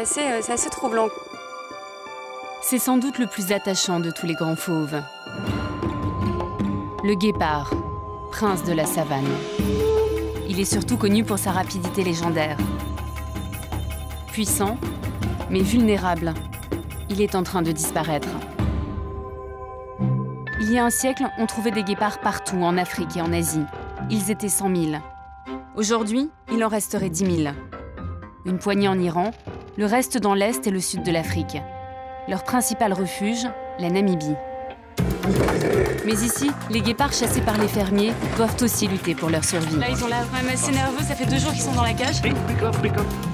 C'est assez troublant. C'est sans doute le plus attachant de tous les grands fauves. Le guépard, prince de la savane. Il est surtout connu pour sa rapidité légendaire. Puissant, mais vulnérable, il est en train de disparaître. Il y a un siècle, on trouvait des guépards partout, en Afrique et en Asie. Ils étaient 100 000. Aujourd'hui, il en resterait 10 000. Une poignée en Iran, le reste dans l'Est et le Sud de l'Afrique. Leur principal refuge, la Namibie. Mais ici, les guépards chassés par les fermiers doivent aussi lutter pour leur survie. Là, ils ont l'air quand même assez nerveux, ça fait 2 jours qu'ils sont dans la cage.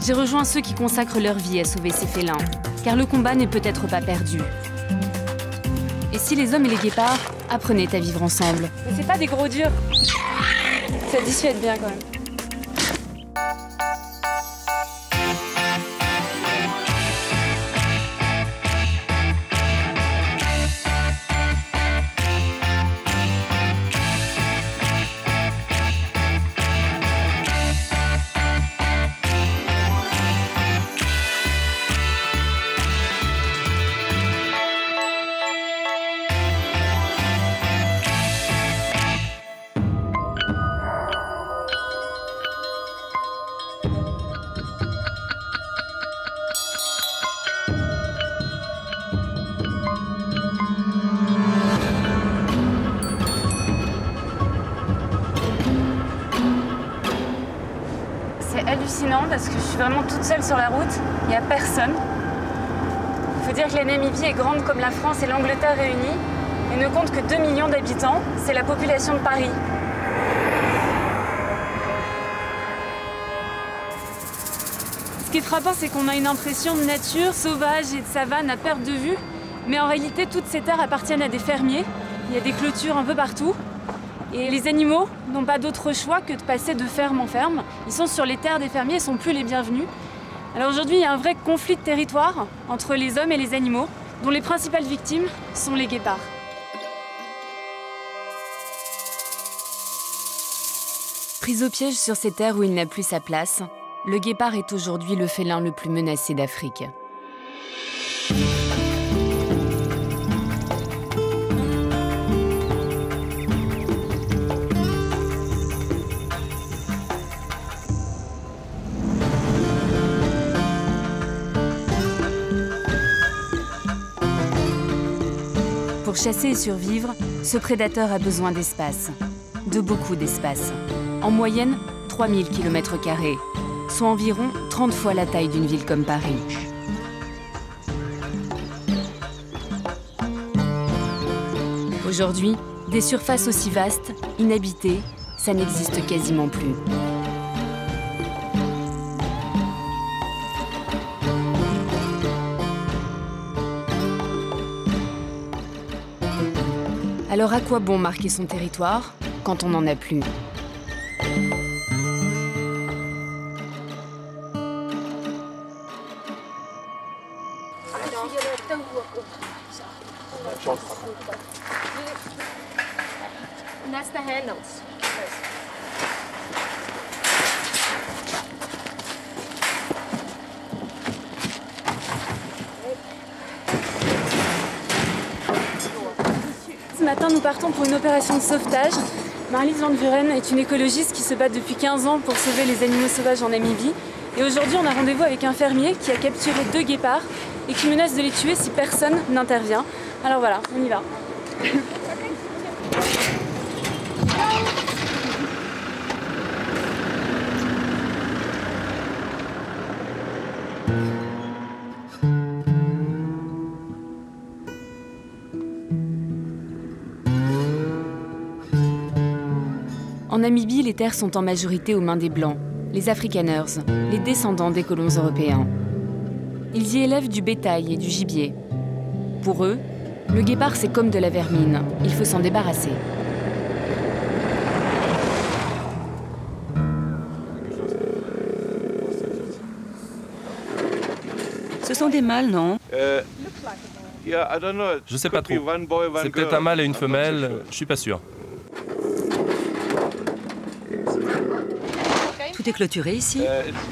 J'ai rejoint ceux qui consacrent leur vie à sauver ces félins, car le combat n'est peut-être pas perdu. Et si les hommes et les guépards apprenaient à vivre ensemble? Mais c'est pas des gros durs. Ça dissuade bien quand même. C'est hallucinant parce que je suis vraiment toute seule sur la route, il n'y a personne. Il faut dire que la Namibie est grande comme la France et l'Angleterre réunies et ne compte que 2 millions d'habitants, c'est la population de Paris. Ce qui est frappant, c'est qu'on a une impression de nature sauvage et de savane à perte de vue, mais en réalité, toutes ces terres appartiennent à des fermiers. Il y a des clôtures un peu partout. Et les animaux n'ont pas d'autre choix que de passer de ferme en ferme. Ils sont sur les terres des fermiers et ne sont plus les bienvenus. Alors aujourd'hui, il y a un vrai conflit de territoire entre les hommes et les animaux, dont les principales victimes sont les guépards. Pris au piège sur ces terres où il n'a plus sa place, le guépard est aujourd'hui le félin le plus menacé d'Afrique. Pour chasser et survivre, ce prédateur a besoin d'espace, de beaucoup d'espace. En moyenne, 3000 km², soit environ 30 fois la taille d'une ville comme Paris. Aujourd'hui, des surfaces aussi vastes, inhabitées, ça n'existe quasiment plus. Alors à quoi bon marquer son territoire quand on n'en a plus? Ce matin, nous partons pour une opération de sauvetage. Marlies Van Vuren est une écologiste qui se bat depuis 15 ans pour sauver les animaux sauvages en Namibie. Et aujourd'hui, on a rendez-vous avec un fermier qui a capturé 2 guépards et qui menace de les tuer si personne n'intervient. Alors voilà, on y va. En Namibie, les terres sont en majorité aux mains des Blancs, les Afrikaners, les descendants des colons européens. Ils y élèvent du bétail et du gibier. Pour eux, le guépard, c'est comme de la vermine. Il faut s'en débarrasser. Ce sont des mâles, non? Je sais pas trop. C'est peut-être un mâle et une femelle, je suis pas sûr. Tout est clôturé ici?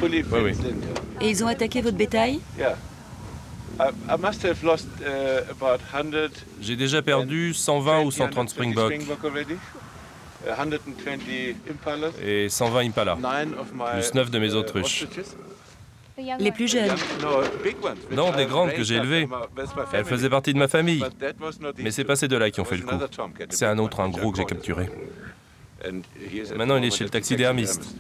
Oui, oui. Et ils ont attaqué votre bétail? J'ai déjà perdu 120 ou 130 Springboks et 120 Impala, plus 9 de mes autruches. Les plus jeunes? Non, des grandes que j'ai élevées. Elles faisaient partie de ma famille. Mais c'est pas ces deux-là qui ont fait le coup. C'est un gros que j'ai capturé. Maintenant, il est chez le taxidermiste.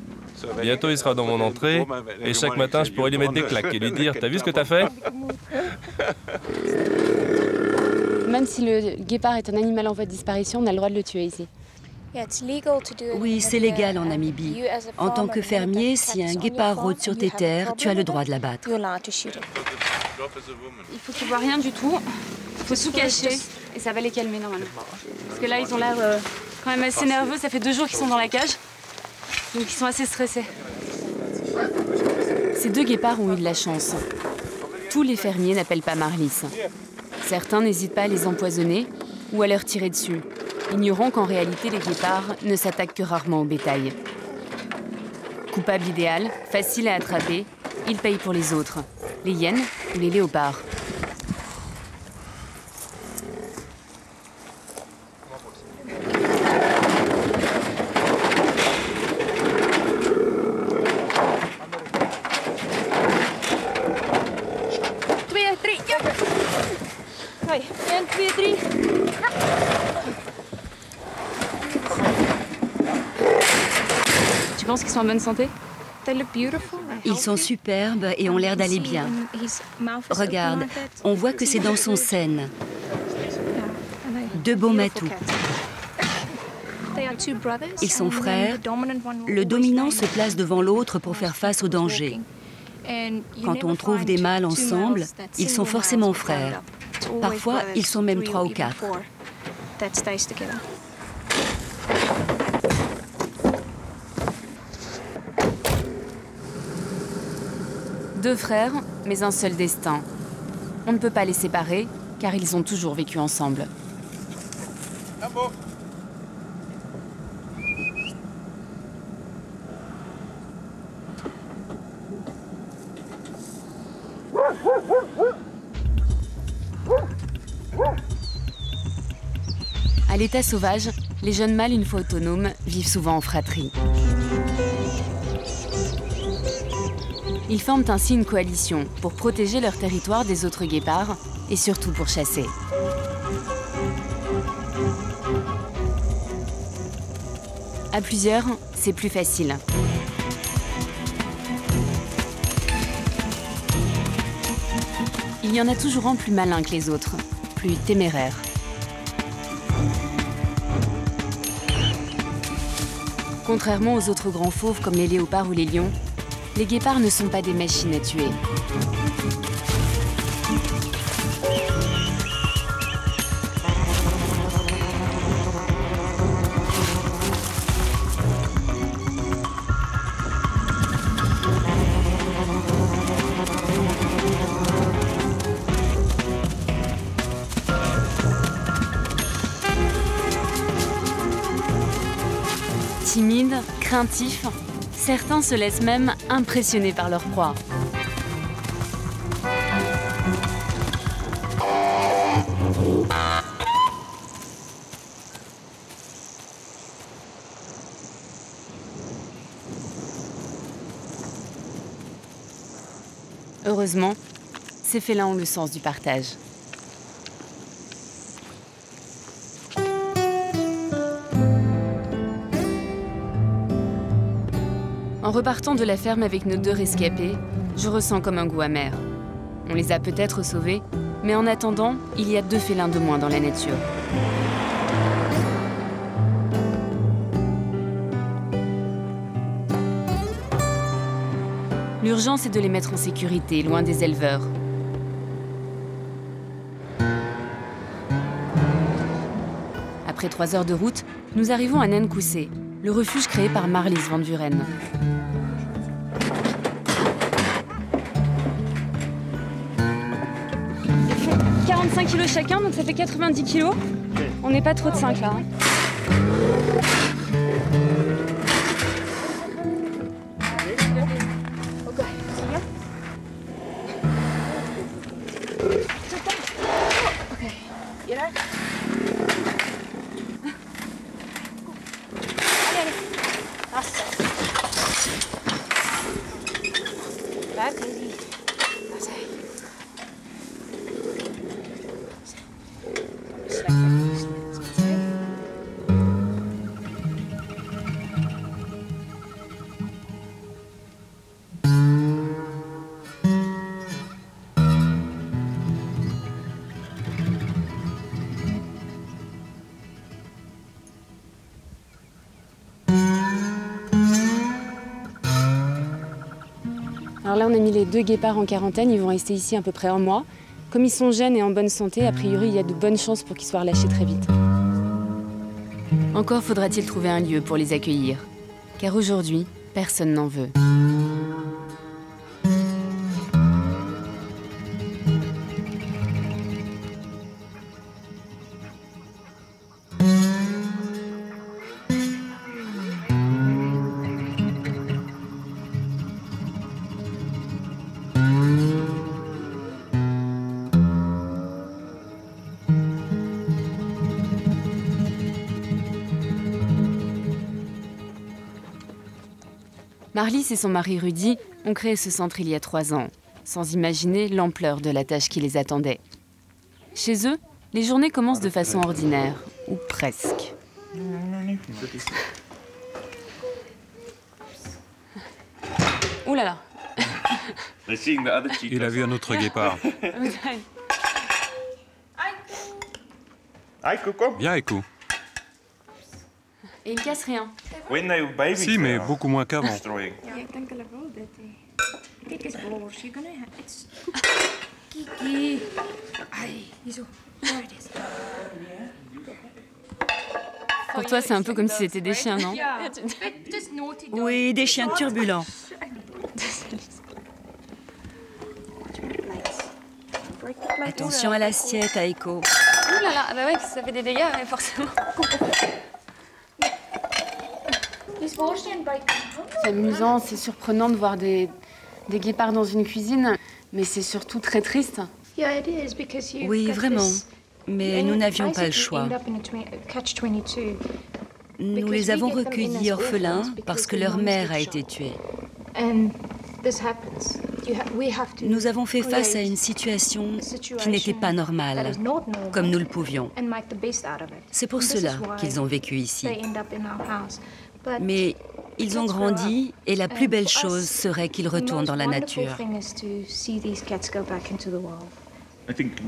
Bientôt, il sera dans mon entrée, et chaque matin, je pourrai lui mettre des claques et lui dire « T'as vu ce que t'as fait ?» Même si le guépard est un animal en voie de disparition, on a le droit de le tuer ici. Oui, c'est légal en Namibie. En tant que fermier, si un guépard rôde sur tes terres, tu as le droit de l'abattre. Il faut qu'ils voient rien du tout. Il faut tout cacher et ça va les calmer normalement. Parce que là, ils ont l'air quand même assez nerveux. Ça fait 2 jours qu'ils sont dans la cage. Donc ils sont assez stressés. Ces 2 guépards ont eu de la chance. Tous les fermiers n'appellent pas Marlis. Certains n'hésitent pas à les empoisonner ou à leur tirer dessus, ignorant qu'en réalité, les guépards ne s'attaquent que rarement au bétail. Coupable idéal, facile à attraper, ils payent pour les autres, les hyènes ou les léopards. Tu penses qu'ils sont en bonne santé? Ils sont superbes et ont l'air d'aller bien. Regarde, on voit que ses dents sont saines. 2 beaux matous. Ils sont frères. Le dominant se place devant l'autre pour faire face au danger. Quand on trouve des mâles ensemble, ils sont forcément frères. Parfois, ils sont même 3 ou 4. Deux frères, mais un seul destin. On ne peut pas les séparer, car ils ont toujours vécu ensemble. À l'état sauvage, les jeunes mâles, une fois autonomes, vivent souvent en fratrie. Ils forment ainsi une coalition pour protéger leur territoire des autres guépards et surtout pour chasser. À plusieurs, c'est plus facile. Il y en a toujours un plus malin que les autres, plus téméraire. Contrairement aux autres grands fauves comme les léopards ou les lions, les guépards ne sont pas des machines à tuer. Timides, craintifs, certains se laissent même impressionner par leur proie. Heureusement, ces félins ont le sens du partage. En repartant de la ferme avec nos 2 rescapés, je ressens comme un goût amer. On les a peut-être sauvés, mais en attendant, il y a 2 félins de moins dans la nature. L'urgence est de les mettre en sécurité, loin des éleveurs. Après 3 heures de route, nous arrivons à Nankoussé, le refuge créé par Marlis van Vuren. Ils font 45 kilos chacun, donc ça fait 90 kilos. On n'est pas trop de 5 là. Alors là, on a mis les 2 guépards en quarantaine, ils vont rester ici à peu près 1 mois. Comme ils sont jeunes et en bonne santé, a priori, il y a de bonnes chances pour qu'ils soient relâchés très vite. Encore faudra-t-il trouver un lieu pour les accueillir, car aujourd'hui, personne n'en veut. Marlis et son mari Rudy ont créé ce centre il y a 3 ans, sans imaginer l'ampleur de la tâche qui les attendait. Chez eux, les journées commencent de façon ordinaire, ou presque. Ouh là là. Il a vu un autre guépard. Viens, Eiko. Et il casse rien. Si, mais beaucoup moins qu'avant. Pour toi, c'est un peu comme si c'était des chiens, non? Oui, des chiens turbulents. Attention à l'assiette, Aiko. Ouh là là, ah bah ouais, ça fait des dégâts, mais forcément. C'est amusant, c'est surprenant de voir des guépards dans une cuisine, mais c'est surtout très triste. Oui, vraiment. Mais nous n'avions pas le choix. Nous les avons recueillis orphelins parce que leur mère a été tuée. Nous avons fait face à une situation qui n'était pas normale, comme nous le pouvions. C'est pour cela qu'ils ont vécu ici. Mais ils ont grandi et la plus belle chose serait qu'ils retournent dans la nature.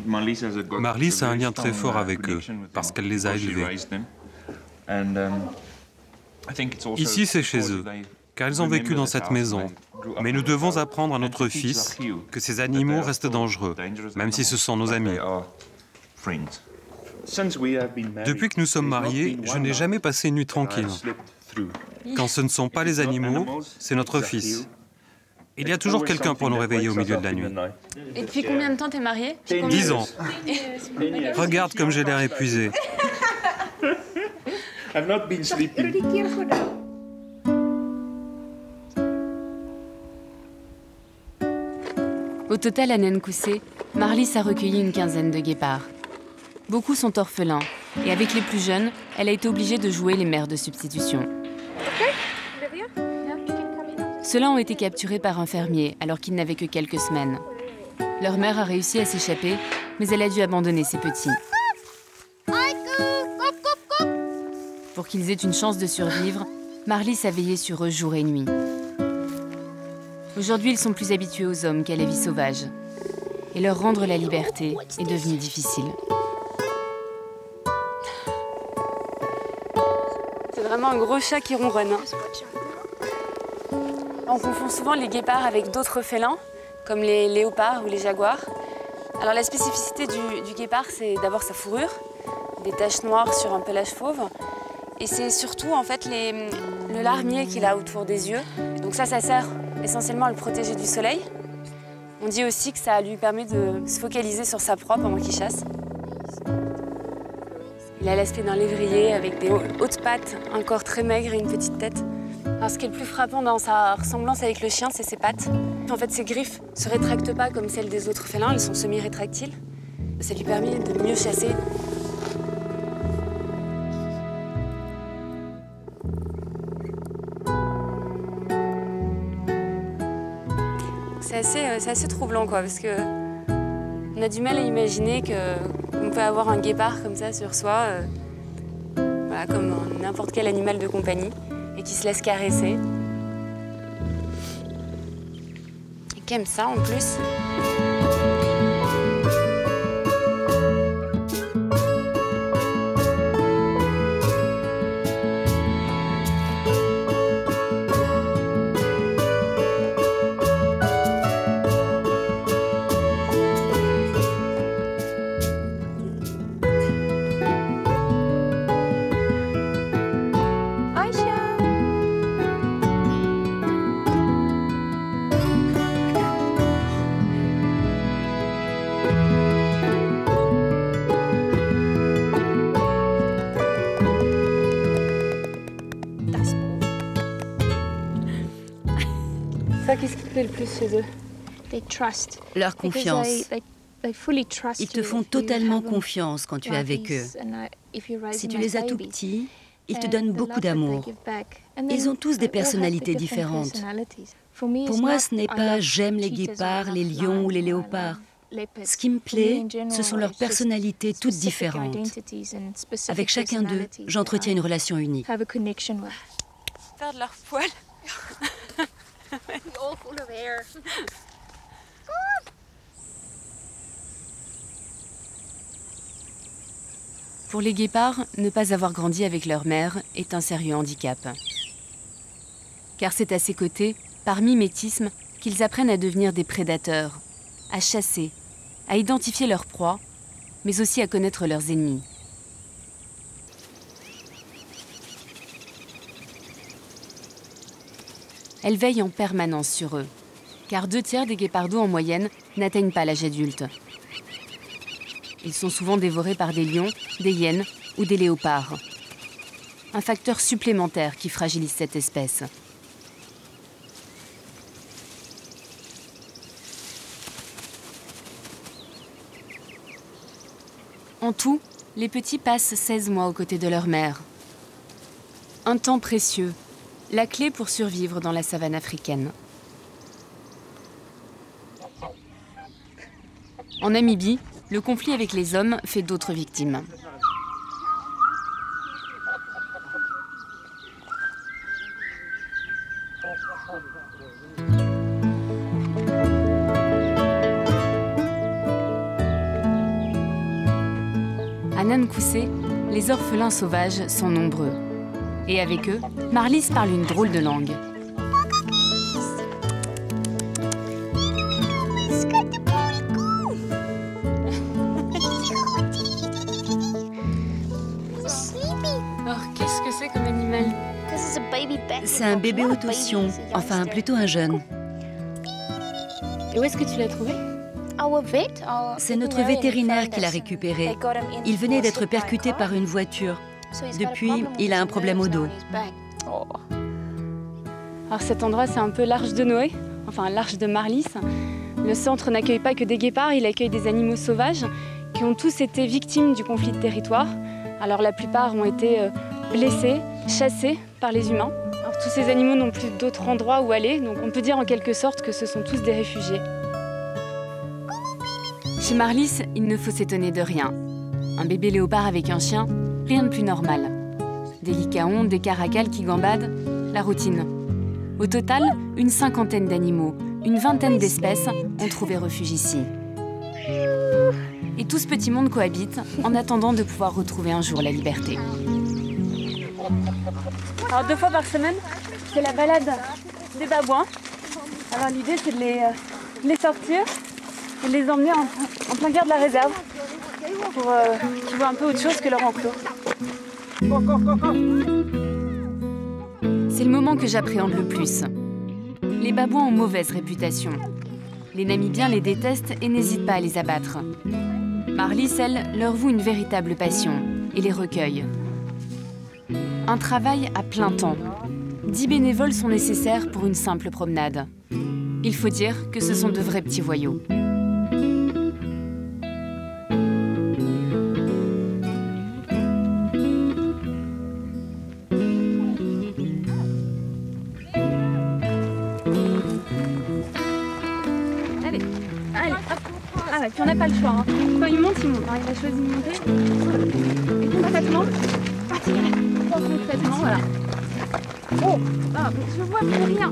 Marlis a un lien très fort avec eux, parce qu'elle les a élevés. Ici, c'est chez eux, car ils ont vécu dans cette maison. Mais nous devons apprendre à notre fils que ces animaux restent dangereux, même si ce sont nos amis. Depuis que nous sommes mariés, je n'ai jamais passé une nuit tranquille. Quand ce ne sont pas les animaux, c'est notre fils. Il y a toujours quelqu'un pour nous réveiller au milieu de la nuit. Et depuis combien de temps t'es marié? 10 ans. Regarde comme j'ai l'air épuisé. Au total, à Nankoussé, Marlis a recueilli une quinzaine de guépards. Beaucoup sont orphelins, et avec les plus jeunes, elle a été obligée de jouer les mères de substitution. Ceux-là ont été capturés par un fermier alors qu'ils n'avaient que quelques semaines. Leur mère a réussi à s'échapper, mais elle a dû abandonner ses petits. Pour qu'ils aient une chance de survivre, Marlis a veillé sur eux jour et nuit. Aujourd'hui, ils sont plus habitués aux hommes qu'à la vie sauvage. Et leur rendre la liberté est devenu difficile. C'est vraiment un gros chat qui ronronne. On confond souvent les guépards avec d'autres félins, comme les léopards ou les jaguars. Alors la spécificité du guépard, c'est d'abord sa fourrure, des taches noires sur un pelage fauve. Et c'est surtout en fait le larmier qu'il a autour des yeux. Donc ça sert essentiellement à le protéger du soleil. On dit aussi que ça lui permet de se focaliser sur sa proie pendant qu'il chasse. Il a l'aspect d'un lévrier avec des hautes pattes, un corps très maigre et une petite tête. Alors, ce qui est le plus frappant dans sa ressemblance avec le chien, c'est ses pattes. En fait, ses griffes ne se rétractent pas comme celles des autres félins, elles sont semi-rétractiles. Ça lui permet de mieux chasser. C'est assez troublant, quoi, parce que on a du mal à imaginer qu'on peut avoir un guépard comme ça sur soi, voilà, comme n'importe quel animal de compagnie, et qui se laisse caresser. qui aime ça en plus. Qu'est-ce qui te plaît le plus chez eux? Leur confiance. Ils te font totalement confiance quand tu es avec eux. Si tu les as tout petits, ils te donnent beaucoup d'amour. Ils ont tous des personnalités différentes. Pour moi, ce n'est pas j'aime les guépards, les lions ou les léopards. Ce qui me plaît, ce sont leurs personnalités toutes différentes. Avec chacun d'eux, j'entretiens une relation unique. Faire de leur poil. Pour les guépards, ne pas avoir grandi avec leur mère est un sérieux handicap. Car c'est à ses côtés, par mimétisme, qu'ils apprennent à devenir des prédateurs, à chasser, à identifier leurs proies, mais aussi à connaître leurs ennemis. Elle veille en permanence sur eux, car 2/3 des guépardos en moyenne n'atteignent pas l'âge adulte. Ils sont souvent dévorés par des lions, des hyènes ou des léopards. Un facteur supplémentaire qui fragilise cette espèce. En tout, les petits passent 16 mois aux côtés de leur mère. Un temps précieux, la clé pour survivre dans la savane africaine. En Namibie, le conflit avec les hommes fait d'autres victimes. À Nankoussé, les orphelins sauvages sont nombreux. Et avec eux, Marlys parle une drôle de langue. Alors, qu'est-ce que c'est comme animal? C'est un bébé autotion, enfin plutôt un jeune. Et où est-ce que tu l'as trouvé? C'est notre vétérinaire qui l'a récupéré. Il venait d'être percuté par une voiture. Depuis, il a un problème au dos. Alors cet endroit, c'est un peu l'Arche de Noé, enfin l'Arche de Marlys. Le centre n'accueille pas que des guépards, il accueille des animaux sauvages qui ont tous été victimes du conflit de territoire. Alors la plupart ont été blessés, chassés par les humains. Alors, tous ces animaux n'ont plus d'autre endroit où aller, donc on peut dire en quelque sorte que ce sont tous des réfugiés. Chez Marlys, il ne faut s'étonner de rien. Un bébé léopard avec un chien, rien de plus normal. Des lycaons, des caracals qui gambadent, la routine. Au total, une 50aine d'animaux, une 20aine d'espèces ont trouvé refuge ici. Et tout ce petit monde cohabite en attendant de pouvoir retrouver un jour la liberté. Alors 2 fois par semaine, c'est la balade des babouins. Alors l'idée, c'est de les sortir et de les emmener en plein cœur de la réserve pour qu'ils voient un peu autre chose que leur enclos. C'est le moment que j'appréhende le plus. Les babouins ont mauvaise réputation. Les Namibiens les détestent et n'hésitent pas à les abattre. Marlys, elle, leur voue une véritable passion et les recueille. Un travail à plein temps. 10 bénévoles sont nécessaires pour une simple promenade. Il faut dire que ce sont de vrais petits voyous. Allez, hop. Ah ouais, puis on n'a pas le choix. Hein. Quand il monte, il monte. Alors, il a choisi de monter. Et concrètement, concrètement, voilà. Oh, ah, je vois plus rien.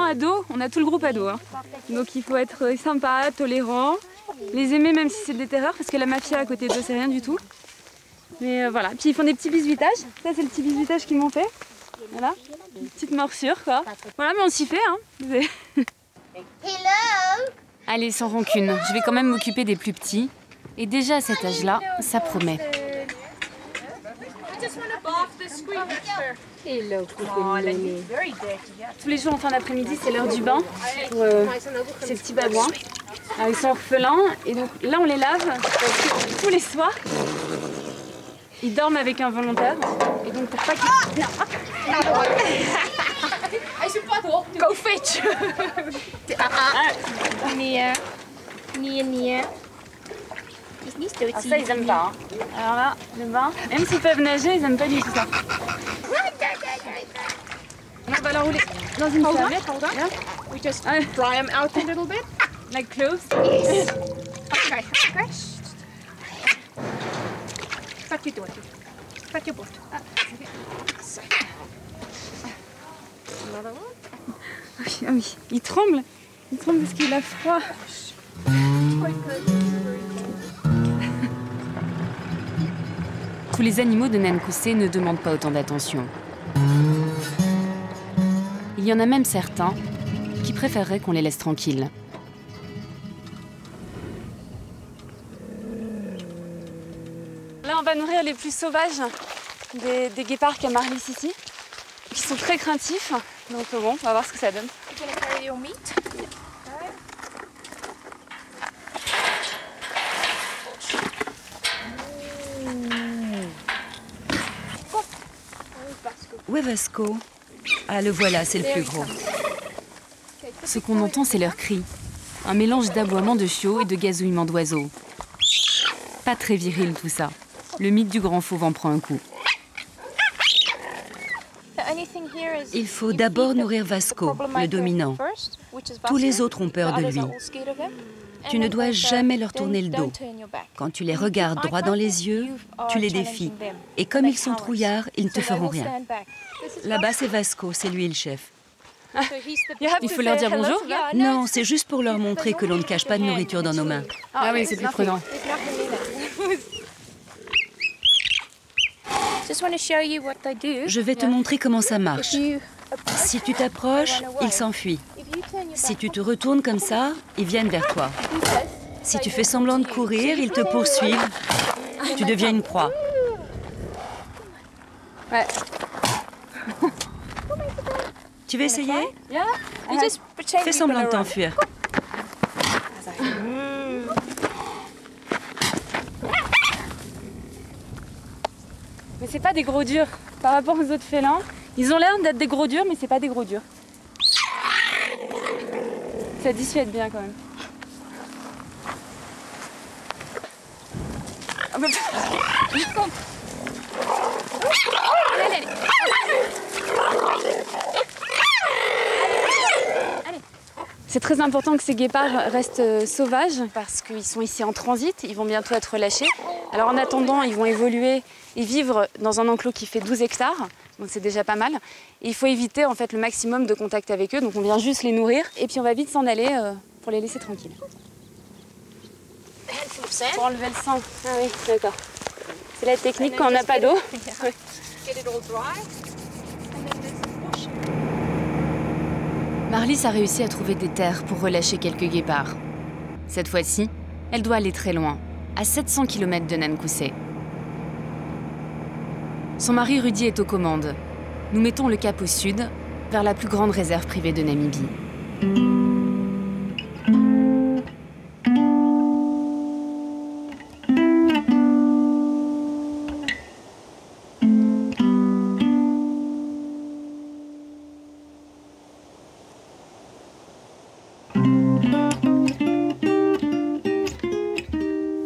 ados, on a tout le groupe ado. Hein. Donc il faut être sympa, tolérant, les aimer même si c'est des terreurs, parce que la mafia à côté d'eux, c'est rien du tout. Mais voilà, puis ils font des petits bisuitages. Ça, c'est le petit bisuitage qu'ils m'ont fait. Voilà, une petite morsure, quoi. Voilà, mais on s'y fait, hein. Allez, sans rancune, je vais quand même m'occuper des plus petits. Et déjà à cet âge-là, ça promet. Tous les jours en fin d'après-midi, c'est l'heure du bain pour ces petits babouins. Alors, ils sont orphelins et donc là on les lave tous les soirs. Ils dorment avec un volontaire et donc pour pas qu'ils... Go fetch. Ah, ça ils aiment pas. Hein. Alors là, le bain, même s'ils peuvent nager, ils aiment pas du tout ça. On va l'enrouler dans une serviette. Yeah. We just dry them out a little bit, like clothes. Yes. Okay. Okay. Pat your butt. Pat your butt. Another one. Ah oui, il tremble. Il tremble parce qu'il a froid. Tous les animaux de Nankoussé ne demandent pas autant d'attention. Il y en a même certains qui préféreraient qu'on les laisse tranquilles. Là, on va nourrir les plus sauvages des guépards qu'Amarlis ici, qui sont très craintifs. Donc bon, on va voir ce que ça donne. Où est Vasco? Ah, le voilà, c'est le plus gros. Ce qu'on entend, c'est leur cri. Un mélange d'aboiements de chiots et de gazouillements d'oiseaux. Pas très viril tout ça. Le mythe du grand fauve en prend un coup. Il faut d'abord nourrir Vasco, le dominant. Tous les autres ont peur de lui. Tu ne dois jamais leur tourner le dos. Quand tu les regardes droit dans les yeux, tu les défies. Et comme ils sont trouillards, ils ne te feront rien. Là-bas, c'est Vasco, c'est lui le chef. Il faut leur dire bonjour? Non, c'est juste pour leur montrer que l'on ne cache pas de nourriture dans nos mains. Ah oui, c'est plus prudent. Je vais te montrer comment ça marche. Si tu t'approches, ils s'enfuient. Si tu te retournes comme ça, ils viennent vers toi. Si tu fais semblant de courir, ils te poursuivent. Tu deviens une proie. Ouais. Tu veux essayer? Fais semblant de t'enfuir. Mais c'est pas des gros durs. Par rapport aux autres félins, ils ont l'air d'être des gros durs, mais c'est pas des gros durs. Ça dissuade bien quand même. Allez. C'est très important que ces guépards restent sauvages parce qu'ils sont ici en transit, ils vont bientôt être relâchés. Alors en attendant, ils vont évoluer et vivre dans un enclos qui fait 12 hectares, donc c'est déjà pas mal. Et il faut éviter en fait le maximum de contact avec eux, donc on vient juste les nourrir et puis on va vite s'en aller pour les laisser tranquilles. Pour enlever le sang. Ah oui, d'accord. C'est la technique quand on n'a pas d'eau. Marlis a réussi à trouver des terres pour relâcher quelques guépards. Cette fois-ci, elle doit aller très loin, à 700 km de Nankoussé. Son mari Rudy est aux commandes. Nous mettons le cap au sud, vers la plus grande réserve privée de Namibie.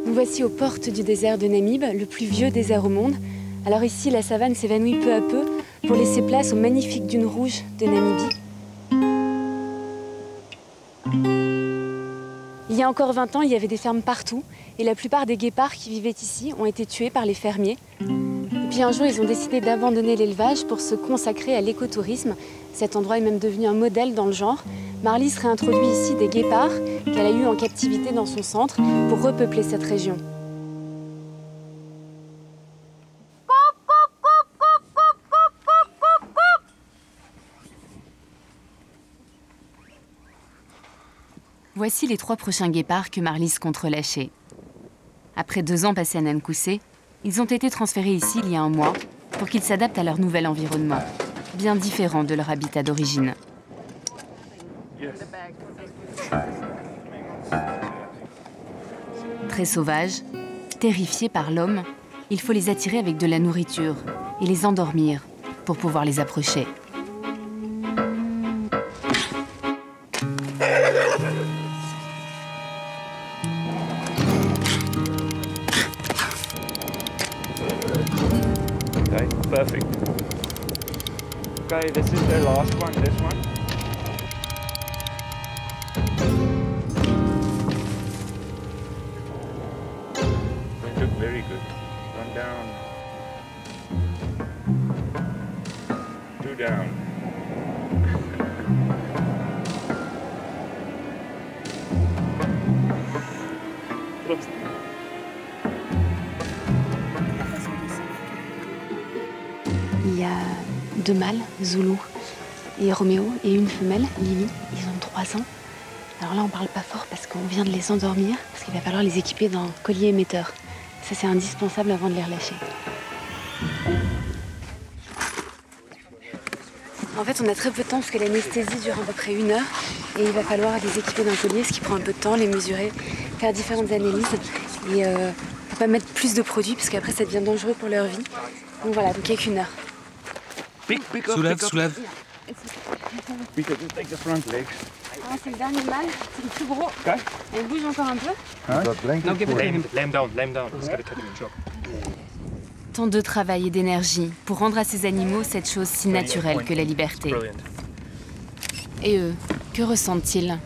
Nous voici aux portes du désert de Namib, le plus vieux désert au monde. Alors ici, la savane s'évanouit peu à peu pour laisser place aux magnifiques dunes rouges de Namibie. Il y a encore 20 ans, il y avait des fermes partout et la plupart des guépards qui vivaient ici ont été tués par les fermiers. Et puis un jour, ils ont décidé d'abandonner l'élevage pour se consacrer à l'écotourisme. Cet endroit est même devenu un modèle dans le genre. Marlys réintroduit ici des guépards qu'elle a eus en captivité dans son centre pour repeupler cette région. Voici les 3 prochains guépards que Marlys compte relâcher. Après 2 ans passés à Nankoussé, ils ont été transférés ici il y a un mois pour qu'ils s'adaptent à leur nouvel environnement, bien différent de leur habitat d'origine. Très sauvages, terrifiés par l'homme, il faut les attirer avec de la nourriture et les endormir pour pouvoir les approcher. Okay, perfect. Okay, this is the last one, this one. You look very good. One down. 2 down. Oops. Il y a 2 mâles, Zulu et Roméo, et une femelle, Lily. Ils ont 3 ans. Alors là, on parle pas fort parce qu'on vient de les endormir, parce qu'il va falloir les équiper d'un collier émetteur. Ça, c'est indispensable avant de les relâcher. En fait, on a très peu de temps parce que l'anesthésie dure à peu près 1 heure. Et il va falloir les équiper d'un collier, ce qui prend un peu de temps, les mesurer, faire différentes analyses. Et faut pas mettre plus de produits parce qu'après, ça devient dangereux pour leur vie. Donc voilà, donc il n'y a qu'1 heure. Soulève, soulève. Ah, c'est le dernier mâle, c'est le plus gros. Elle bouge encore un peu. Tant de travail et d'énergie pour rendre à ces animaux cette chose si naturelle que la liberté. Et eux, que ressentent-ils ?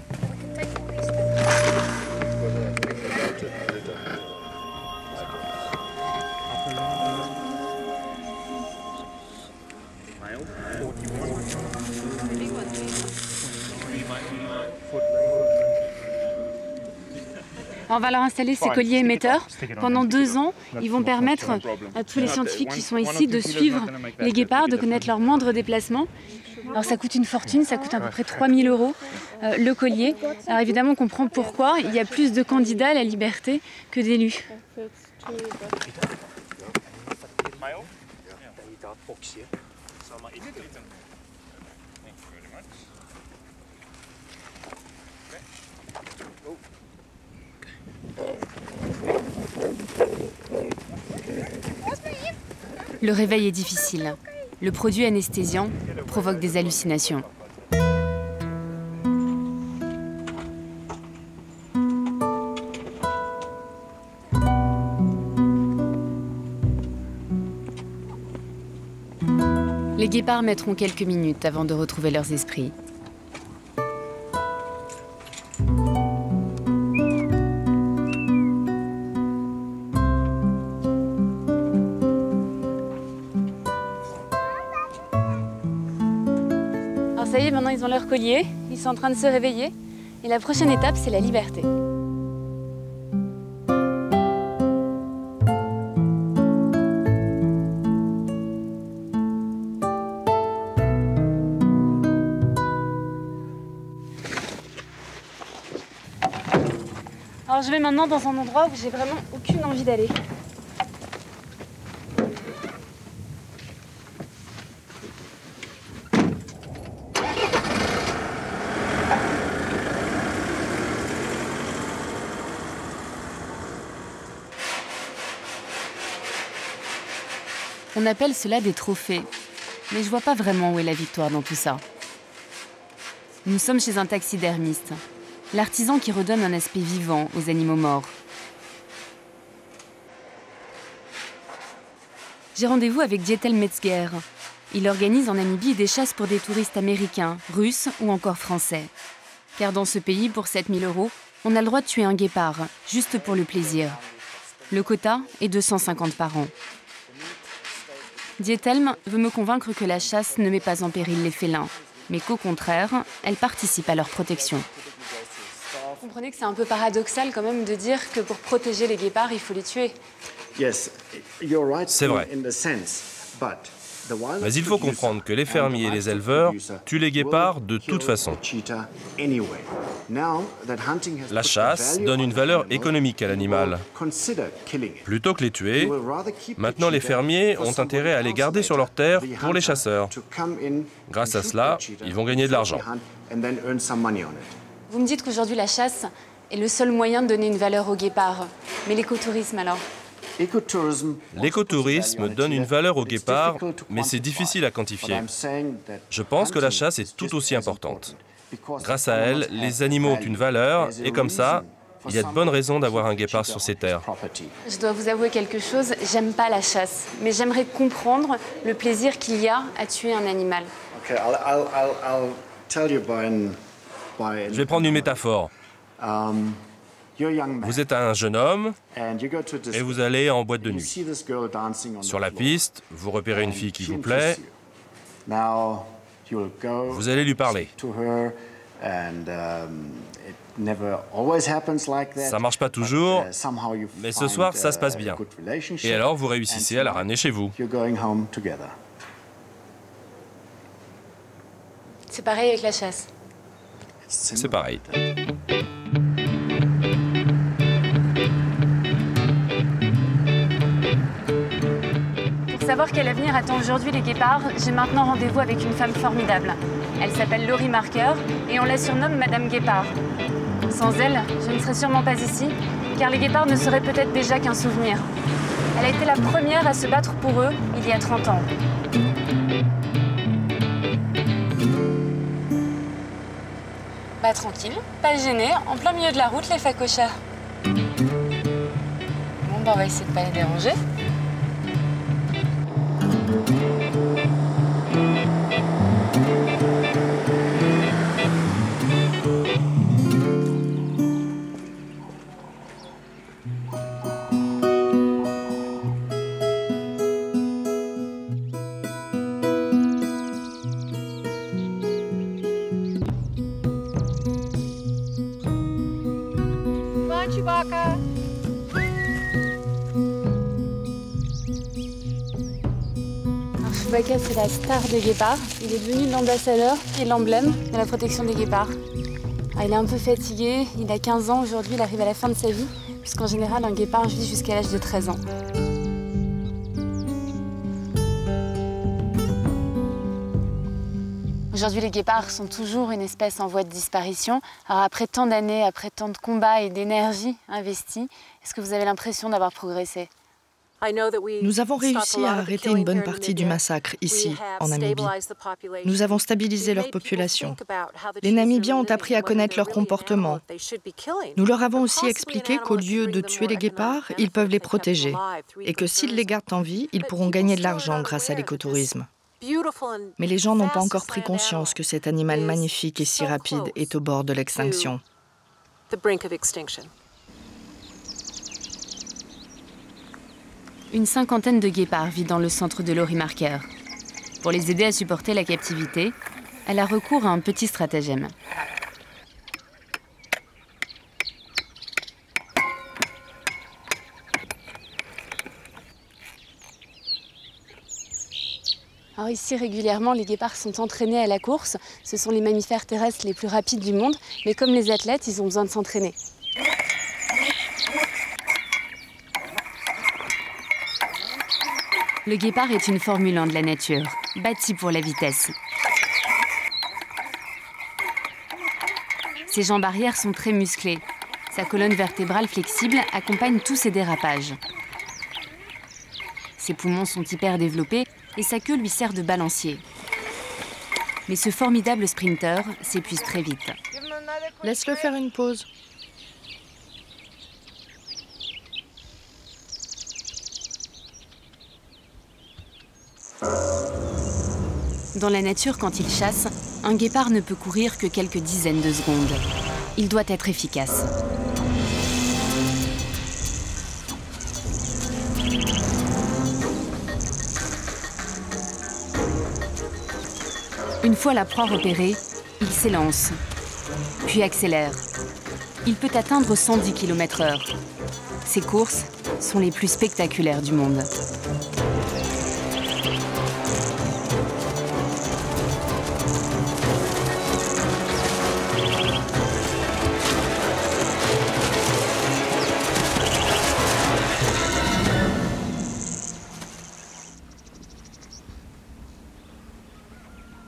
On va leur installer ces colliers émetteurs. Pendant 2 ans, ils vont permettre à tous les scientifiques qui sont ici de suivre les guépards, de connaître leurs moindres déplacements. Alors ça coûte une fortune, ça coûte à peu près 3 000 € le collier. Alors évidemment, on comprend pourquoi. Il y a plus de candidats à la liberté que d'élus. Le réveil est difficile. Le produit anesthésiant provoque des hallucinations. Les guépards mettront quelques minutes avant de retrouver leurs esprits. Alors ça y est, maintenant ils ont leur collier, ils sont en train de se réveiller. Et la prochaine étape, c'est la liberté. Alors je vais maintenant dans un endroit où j'ai vraiment aucune envie d'aller. On appelle cela des trophées, mais je vois pas vraiment où est la victoire dans tout ça. Nous sommes chez un taxidermiste, l'artisan qui redonne un aspect vivant aux animaux morts. J'ai rendez-vous avec Dietel Metzger. Il organise en Namibie des chasses pour des touristes américains, russes ou encore français. Car dans ce pays, pour 7 000 €, on a le droit de tuer un guépard, juste pour le plaisir. Le quota est 250 par an. Diethelm veut me convaincre que la chasse ne met pas en péril les félins, mais qu'au contraire, elle participe à leur protection. Vous comprenez que c'est un peu paradoxal quand même de dire que pour protéger les guépards, il faut les tuer. C'est vrai. Mais il faut comprendre que les fermiers et les éleveurs tuent les guépards de toute façon. La chasse donne une valeur économique à l'animal. Plutôt que les tuer, maintenant les fermiers ont intérêt à les garder sur leurs terres pour les chasseurs. Grâce à cela, ils vont gagner de l'argent. Vous me dites qu'aujourd'hui la chasse est le seul moyen de donner une valeur aux guépards. Mais l'écotourisme alors ? L'écotourisme donne une valeur aux guépards, mais c'est difficile à quantifier. Je pense que la chasse est tout aussi importante. Grâce à elle, les animaux ont une valeur, et comme ça, il y a de bonnes raisons d'avoir un guépard sur ces terres. Je dois vous avouer quelque chose, j'aime pas la chasse, mais j'aimerais comprendre le plaisir qu'il y a à tuer un animal. Je vais prendre une métaphore. Vous êtes un jeune homme et vous allez en boîte de nuit. Sur la piste, vous repérez une fille qui vous plaît. Vous allez lui parler. Ça marche pas toujours, mais ce soir, ça se passe bien. Et alors, vous réussissez à la ramener chez vous. C'est pareil avec la chasse. C'est pareil. Pour savoir quel avenir attend aujourd'hui les guépards, j'ai maintenant rendez-vous avec une femme formidable. Elle s'appelle Laurie Marker et on la surnomme Madame Guépard. Sans elle, je ne serais sûrement pas ici, car les guépards ne seraient peut-être déjà qu'un souvenir. Elle a été la première à se battre pour eux il y a 30 ans. Bah tranquille, pas gêné, en plein milieu de la route les facochas. Bon bah on va essayer de pas les déranger. Chewbacca, c'est la star des guépards. Il est devenu l'ambassadeur et l'emblème de la protection des guépards. Il est un peu fatigué, il a 15 ans aujourd'hui, il arrive à la fin de sa vie, puisqu'en général, un guépard vit jusqu'à l'âge de 13 ans. Aujourd'hui, les guépards sont toujours une espèce en voie de disparition. Alors après tant d'années, après tant de combats et d'énergie investie, est-ce que vous avez l'impression d'avoir progressé ? Nous avons réussi à arrêter une bonne partie du massacre ici, en Namibie. Nous avons stabilisé leur population. Les Namibiens ont appris à connaître leur comportement. Nous leur avons aussi expliqué qu'au lieu de tuer les guépards, ils peuvent les protéger. Et que s'ils les gardent en vie, ils pourront gagner de l'argent grâce à l'écotourisme. Mais les gens n'ont pas encore pris conscience que cet animal magnifique et si rapide est au bord de l'extinction. Une cinquantaine de guépards vit dans le centre de Laurie Marker. Pour les aider à supporter la captivité, elle a recours à un petit stratagème. Alors ici, régulièrement, les guépards sont entraînés à la course. Ce sont les mammifères terrestres les plus rapides du monde, mais comme les athlètes, ils ont besoin de s'entraîner. Le guépard est une Formule 1 de la nature, bâtie pour la vitesse. Ses jambes arrière sont très musclées. Sa colonne vertébrale flexible accompagne tous ses dérapages. Ses poumons sont hyper développés et sa queue lui sert de balancier. Mais ce formidable sprinter s'épuise très vite. Laisse-le faire une pause. Dans la nature, quand il chasse, un guépard ne peut courir que quelques dizaines de secondes. Il doit être efficace. Une fois la proie repérée, il s'élance, puis accélère. Il peut atteindre 110 km/h. Ces courses sont les plus spectaculaires du monde.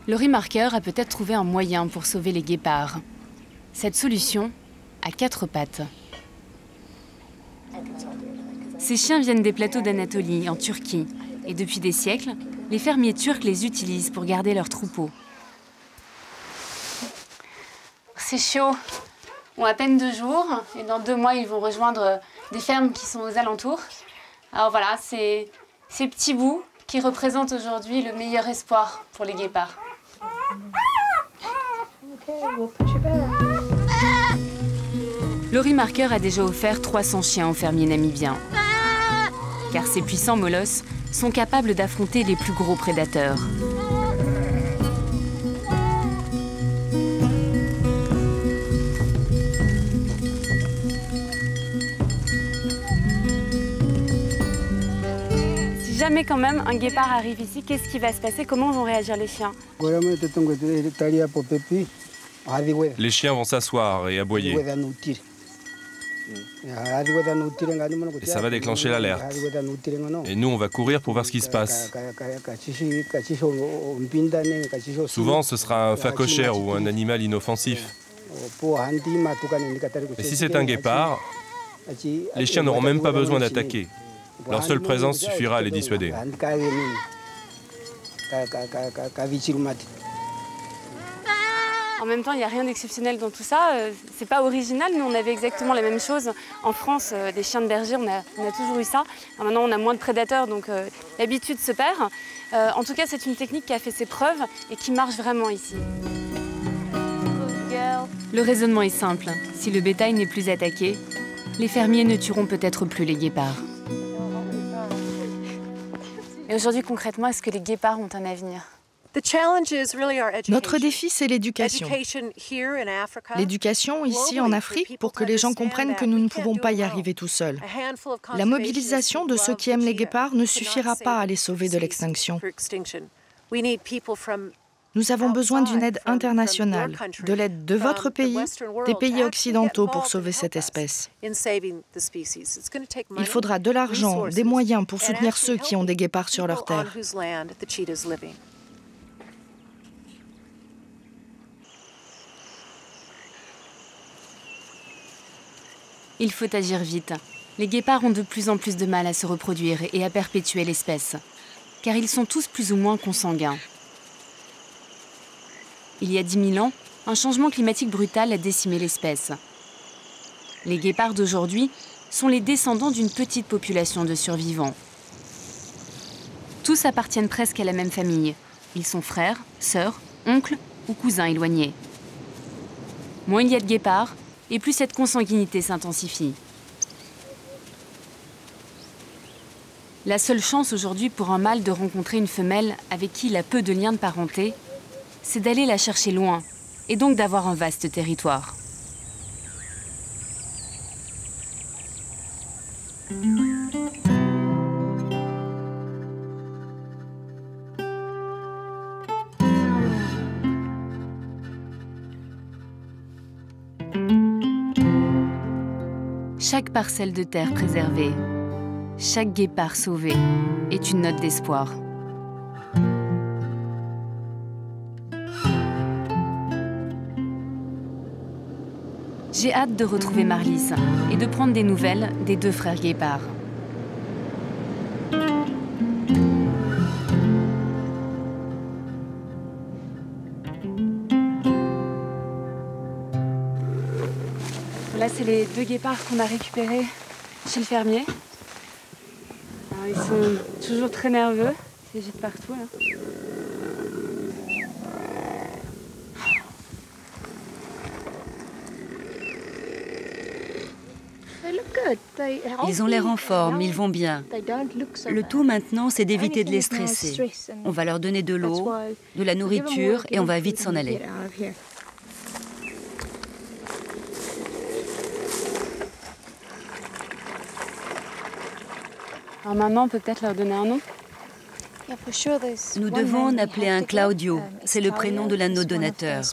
Laurie Marker a peut-être trouvé un moyen pour sauver les guépards. Cette solution a 4 pattes. Ces chiens viennent des plateaux d'Anatolie, en Turquie. Et depuis des siècles, les fermiers turcs les utilisent pour garder leurs troupeaux. Ces chiots ont à peine 2 jours. Et dans 2 mois, ils vont rejoindre des fermes qui sont aux alentours. Alors voilà, c'est ces petits bouts qui représentent aujourd'hui le meilleur espoir pour les guépards. Laurie Marker a déjà offert 300 chiens aux fermiers namibiens. Car ces puissants molosses sont capables d'affronter les plus gros prédateurs. Si jamais quand même un guépard arrive ici, qu'est-ce qui va se passer? Comment vont réagir les chiens? Les chiens vont s'asseoir et aboyer. Et ça va déclencher l'alerte. Et nous, on va courir pour voir ce qui se passe. Souvent, ce sera un phacochère ou un animal inoffensif. Et si c'est un guépard, les chiens n'auront même pas besoin d'attaquer. Leur seule présence suffira à les dissuader. En même temps, il n'y a rien d'exceptionnel dans tout ça. C'est pas original, mais on avait exactement la même chose en France. Des chiens de berger, on a toujours eu ça. Alors maintenant, on a moins de prédateurs, donc l'habitude se perd. En tout cas, c'est une technique qui a fait ses preuves et qui marche vraiment ici. Le raisonnement est simple. Si le bétail n'est plus attaqué, les fermiers ne tueront peut-être plus les guépards. Et aujourd'hui, concrètement, est-ce que les guépards ont un avenir? Notre défi, c'est l'éducation. L'éducation ici en Afrique pour que les gens comprennent que nous ne pouvons pas y arriver tout seuls. La mobilisation de ceux qui aiment les guépards ne suffira pas à les sauver de l'extinction. Nous avons besoin d'une aide internationale, de l'aide de votre pays, des pays occidentaux pour sauver cette espèce. Il faudra de l'argent, des moyens pour soutenir ceux qui ont des guépards sur leur terre. Il faut agir vite. Les guépards ont de plus en plus de mal à se reproduire et à perpétuer l'espèce, car ils sont tous plus ou moins consanguins. Il y a 10 000 ans, un changement climatique brutal a décimé l'espèce. Les guépards d'aujourd'hui sont les descendants d'une petite population de survivants. Tous appartiennent presque à la même famille. Ils sont frères, sœurs, oncles ou cousins éloignés. Moins il y a de guépards, et plus cette consanguinité s'intensifie. La seule chance aujourd'hui pour un mâle de rencontrer une femelle avec qui il a peu de liens de parenté, c'est d'aller la chercher loin, et donc d'avoir un vaste territoire. Chaque parcelle de terre préservée, chaque guépard sauvé est une note d'espoir. J'ai hâte de retrouver Marlys et de prendre des nouvelles des 2 frères guépards. Là, c'est les 2 guépards qu'on a récupérés chez le fermier. Alors, ils sont toujours très nerveux, ils s'agitent partout là. Ils ont l'air en forme, ils vont bien. Le tout maintenant, c'est d'éviter de les stresser. On va leur donner de l'eau, de la nourriture et on va vite s'en aller. Alors maintenant, on peut peut-être leur donner un nom. Nous devons en appeler un Claudio. C'est le prénom de l'un de nos donateurs.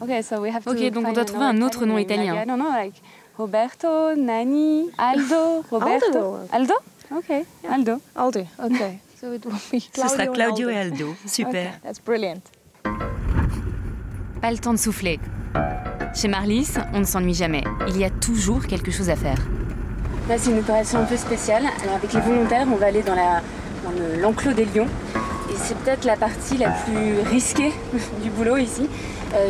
Ok, donc on doit trouver un autre nom italien. Roberto, Nani, Aldo, Roberto. Aldo? Ok, Aldo. Ce sera Claudio et Aldo. Super. Pas le temps de souffler. Chez Marlis, on ne s'ennuie jamais. Il y a toujours quelque chose à faire. Là, c'est une opération un peu spéciale. Alors, avec les volontaires, on va aller dans l'enclos des lions. Et c'est peut-être la partie la plus risquée du boulot ici.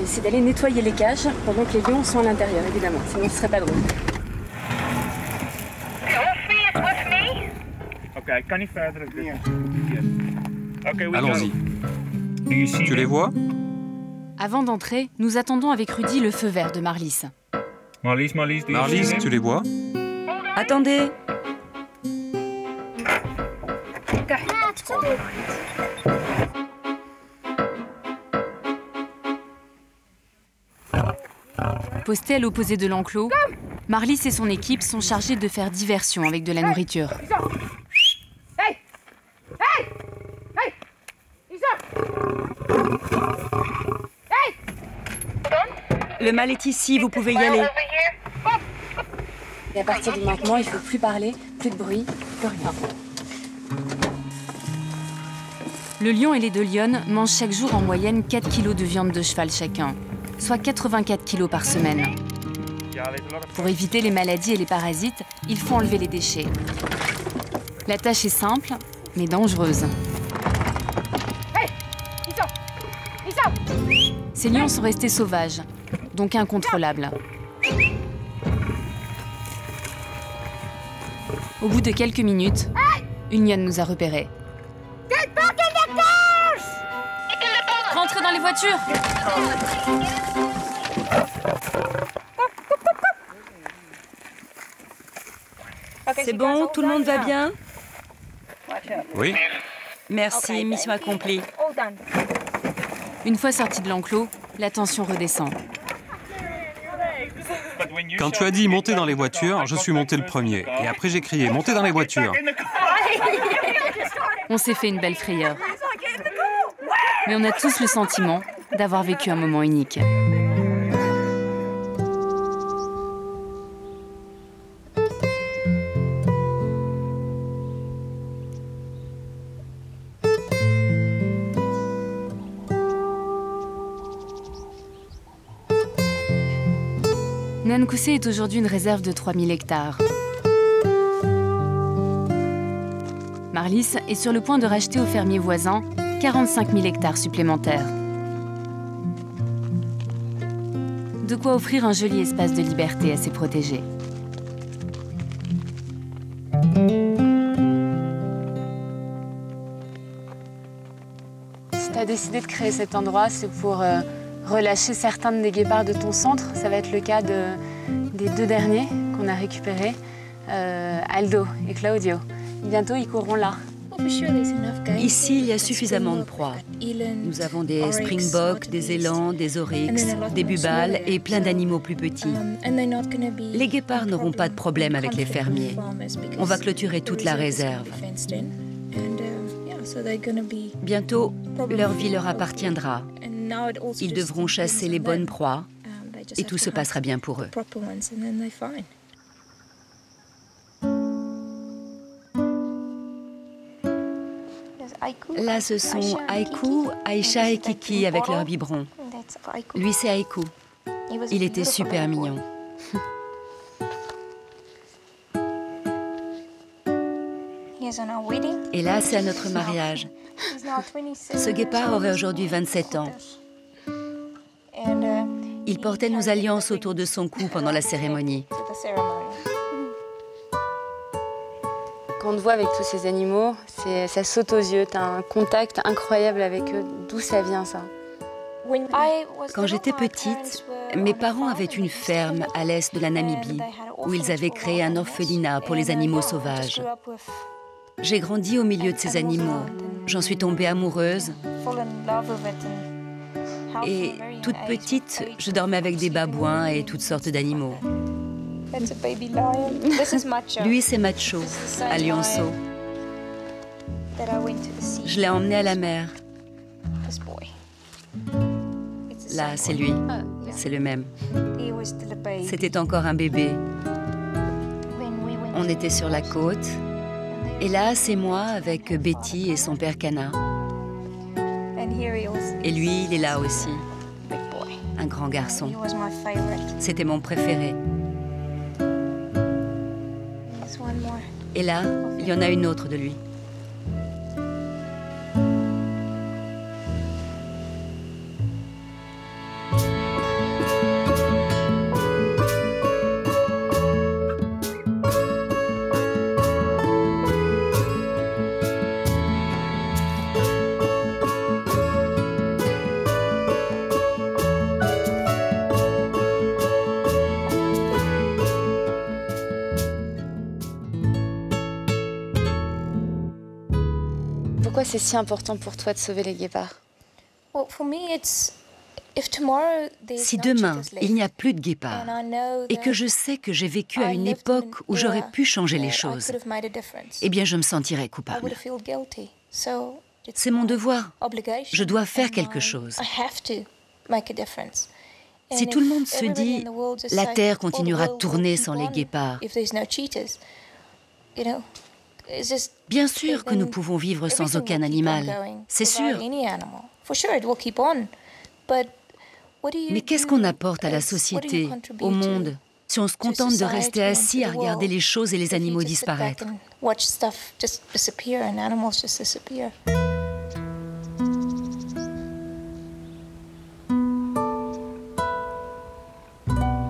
C'est d'aller nettoyer les cages pendant que les lions sont à l'intérieur, évidemment. Sinon, ce serait pas drôle. Allons-y. Tu les vois? Avant d'entrer, nous attendons avec Rudy le feu vert de Marlis. Marlis, tu les vois? Attendez. Postés à l'opposé de l'enclos, Marlis et son équipe sont chargés de faire diversion avec de la nourriture. Le mâle est ici, vous pouvez y aller. Et à partir de maintenant, il ne faut plus parler, plus de bruit, plus rien. Le lion et les deux lionnes mangent chaque jour en moyenne 4 kilos de viande de cheval chacun, soit 84 kilos par semaine. Pour éviter les maladies et les parasites, il faut enlever les déchets. La tâche est simple, mais dangereuse. Ces lions sont restés sauvages, donc incontrôlables. Au bout de quelques minutes, une lionne nous a repérés. Rentrez dans les voitures! C'est bon, tout le monde va bien? Oui. Merci, mission accomplie. Une fois sortis de l'enclos, la tension redescend. Quand tu as dit monter dans les voitures, je suis monté le premier. Et après j'ai crié montez dans les voitures. On s'est fait une belle frayeur. Mais on a tous le sentiment d'avoir vécu un moment unique. Nankoussé est aujourd'hui une réserve de 3000 hectares. Marlis est sur le point de racheter aux fermiers voisins 45 000 hectares supplémentaires. De quoi offrir un joli espace de liberté à ses protégés. Si tu as décidé de créer cet endroit, c'est pour relâcher certains des guépards de ton centre. Ça va être le cas des deux derniers qu'on a récupérés, Aldo et Claudio. Bientôt, ils courront là. Ici, il y a suffisamment de proies. Nous avons des springboks, des élans, des oryx, des bubales et plein d'animaux plus petits. Les guépards n'auront pas de problème avec les fermiers. On va clôturer toute la réserve. Bientôt, leur vie leur appartiendra. Ils devront chasser les bonnes proies et tout se passera bien pour eux. Là, ce sont Aiku, Aïcha et Kiki avec leur biberon. Lui, c'est Aiku. Il était super mignon. Et là, c'est à notre mariage. Ce guépard aurait aujourd'hui 27 ans. Il portait nos alliances autour de son cou pendant la cérémonie. Quand on te voit avec tous ces animaux, ça saute aux yeux. Tu as un contact incroyable avec eux. D'où ça vient, ça? Quand j'étais petite, Mes parents avaient une ferme à l'est de la Namibie, où ils avaient créé un orphelinat pour les animaux sauvages. J'ai grandi au milieu de ces animaux. J'en suis tombée amoureuse. Et toute petite, je dormais avec des babouins et toutes sortes d'animaux. Lui, c'est Macho, un lionceau. Je l'ai emmené à la mer. Là, c'est lui. C'est le même. C'était encore un bébé. On était sur la côte. Et là, c'est moi avec Betty et son père Cana. Et lui, il est là aussi. Un grand garçon. C'était mon préféré. Et là, il y en a une autre de lui. Pourquoi c'est si important pour toi de sauver les guépards? Si demain, il n'y a plus de guépards, et que je sais que j'ai vécu à une époque où j'aurais pu changer les choses, eh bien je me sentirais coupable. C'est mon devoir. Je dois faire quelque chose. Si tout le monde se dit « la Terre continuera de tourner sans les guépards », bien sûr que nous pouvons vivre sans aucun animal, c'est sûr. Mais qu'est-ce qu'on apporte à la société, au monde, si on se contente de rester assis à regarder les choses et les animaux disparaître?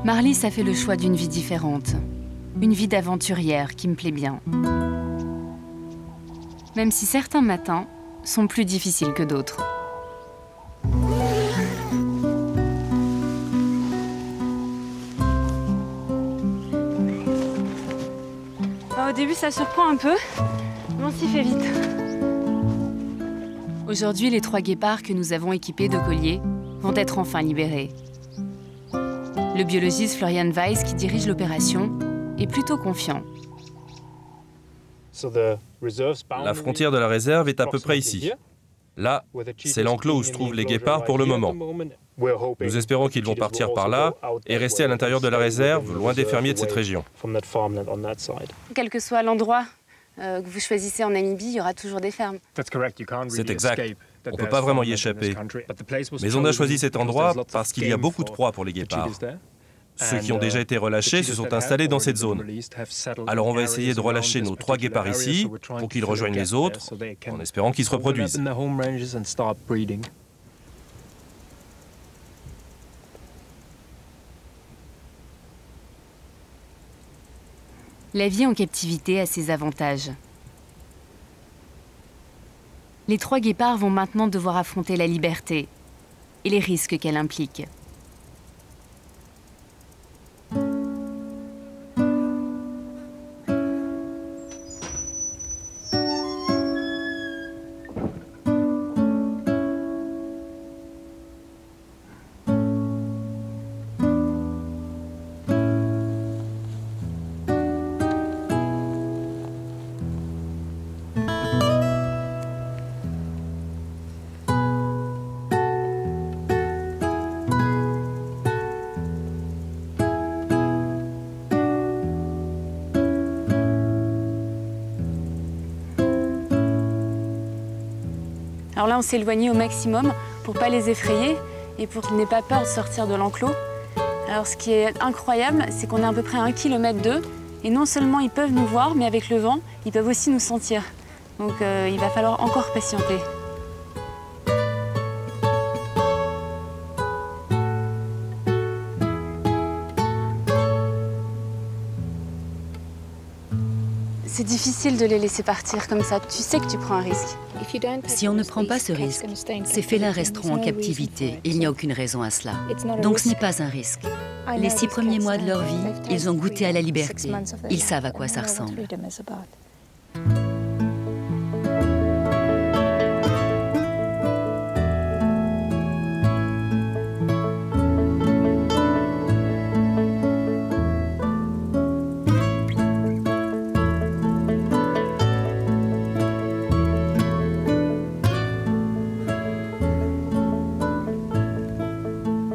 Marlys a fait le choix d'une vie différente, une vie d'aventurière qui me plaît bien. Même si certains matins sont plus difficiles que d'autres. Au début, ça surprend un peu, mais on s'y fait vite. Aujourd'hui, les 3 guépards que nous avons équipés de colliers vont être enfin libérés. Le biologiste Florian Weiss, qui dirige l'opération, est plutôt confiant. La frontière de la réserve est à peu près ici. Là, c'est l'enclos où se trouvent les guépards pour le moment. Nous espérons qu'ils vont partir par là et rester à l'intérieur de la réserve, loin des fermiers de cette région. Quel que soit l'endroit que vous choisissez en Namibie, il y aura toujours des fermes. C'est exact. On ne peut pas vraiment y échapper. Mais on a choisi cet endroit parce qu'il y a beaucoup de proies pour les guépards. Ceux qui ont déjà été relâchés se sont installés dans cette zone. Alors on va essayer de relâcher nos 3 guépards ici pour qu'ils rejoignent les autres, en espérant qu'ils se reproduisent. La vie en captivité a ses avantages. Les 3 guépards vont maintenant devoir affronter la liberté et les risques qu'elle implique. Alors là, on s'est éloigné au maximum pour ne pas les effrayer et pour qu'ils n'aient pas peur de sortir de l'enclos. Alors ce qui est incroyable, c'est qu'on est à peu près à 1 km d'eux. Et non seulement ils peuvent nous voir, mais avec le vent, ils peuvent aussi nous sentir. Donc il va falloir encore patienter. C'est difficile de les laisser partir comme ça. Tu sais que tu prends un risque. Si on ne prend pas ce risque, ces félins resteront en captivité. Il n'y a aucune raison à cela. Donc ce n'est pas un risque. Les 6 premiers mois de leur vie, ils ont goûté à la liberté. Ils savent à quoi ça ressemble.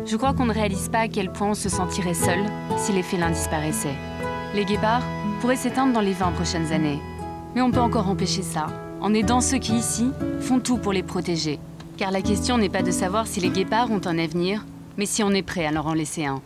Je crois qu'on ne réalise pas à quel point on se sentirait seul si les félins disparaissaient. Les guépards pourraient s'éteindre dans les 20 prochaines années. Mais on peut encore empêcher ça, en aidant ceux qui, ici, font tout pour les protéger. Car la question n'est pas de savoir si les guépards ont un avenir, mais si on est prêt à leur en laisser un.